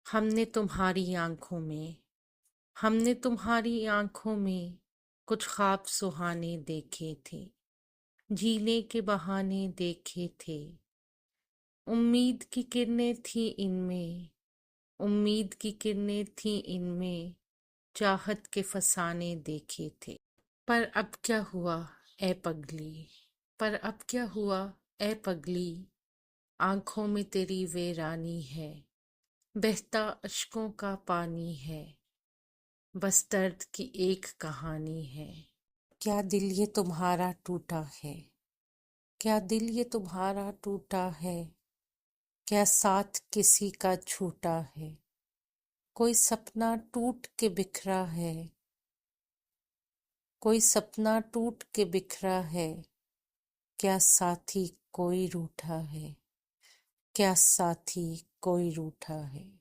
हमने तुम्हारी आंखों में हमने तुम्हारी आंखों में कुछ ख्वाब सुहाने देखे थे, जीने के बहाने देखे थे। उम्मीद की किरणें थी इनमें, उम्मीद की किरणें थी इनमें, चाहत के फसाने देखे थे। पर अब क्या हुआ ए पगली, पर अब क्या हुआ ए पगली, आंखों में तेरी वीरानी है, बहता अश्कों का पानी है, बस दर्द की एक कहानी है। क्या दिल ये तुम्हारा टूटा है, क्या दिल ये तुम्हारा टूटा है, क्या साथ किसी का छूटा है, कोई सपना टूट के बिखरा है, कोई सपना टूट के बिखरा है, क्या साथी कोई रूठा है, क्या साथी कोई रूठा है।